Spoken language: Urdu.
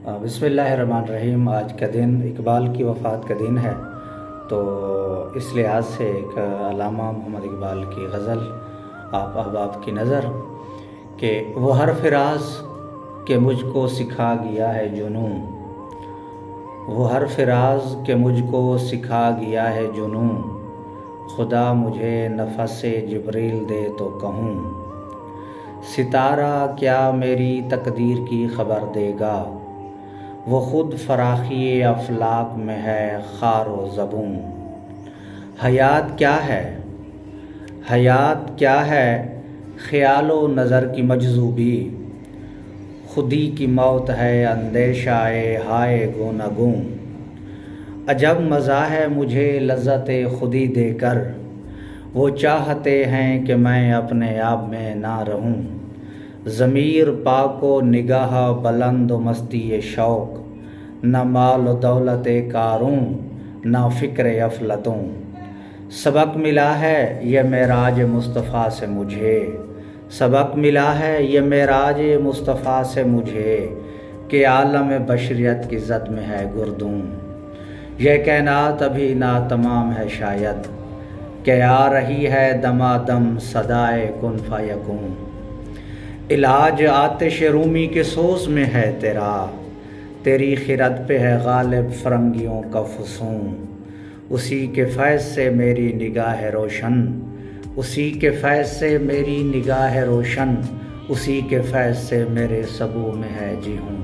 بسم اللہ الرحمن الرحیم۔ آج کا دن اقبال کی وفات کا دن ہے، تو اس لحاظ سے ایک علامہ محمد اقبال کی غزل آپ احباب کی نظر کہ وہ ہر فراز کہ مجھ کو سکھا گیا ہے جنوں، وہ ہر فراز کہ مجھ کو سکھا گیا ہے جنوں، خدا مجھے نفس جبریل دے تو کہوں، ستارہ کیا میری تقدیر کی خبر دے گا، وہ خود فراخی افلاک میں ہے خار و زبوں، حیات کیا ہے، حیات کیا ہے خیال و نظر کی مجذوبی، خودی کی موت ہے اندیشہ ہائے گو نگوں، عجب مزہ ہے مجھے لذت خودی دے کر، وہ چاہتے ہیں کہ میں اپنے آپ میں نہ رہوں، ضمیر پاک و نگاہ بلند و مستی شوق، نہ مال و دولت کاروں نہ فکر افلاطوں، سبق ملا ہے یہ معراج مصطفیٰ سے مجھے، سبق ملا ہے یہ معراج مصطفیٰ سے مجھے، کہ عالم بشریت کی زد میں ہے گردوں، یہ کائنات ابھی ناتمام ہے شاید، کہ آ رہی ہے دمادم صدائے کن فیکون، علاج آتش رومی کے سوز میں ہے تیرا، تیری خرد پہ ہے غالب فرنگیوں کا فسون، اسی کے فیض سے میری نگاہ روشن، اسی کے فیض سے میری نگاہ روشن، اسی کے فیض سے میرے سبو میں ہے جی ہوں۔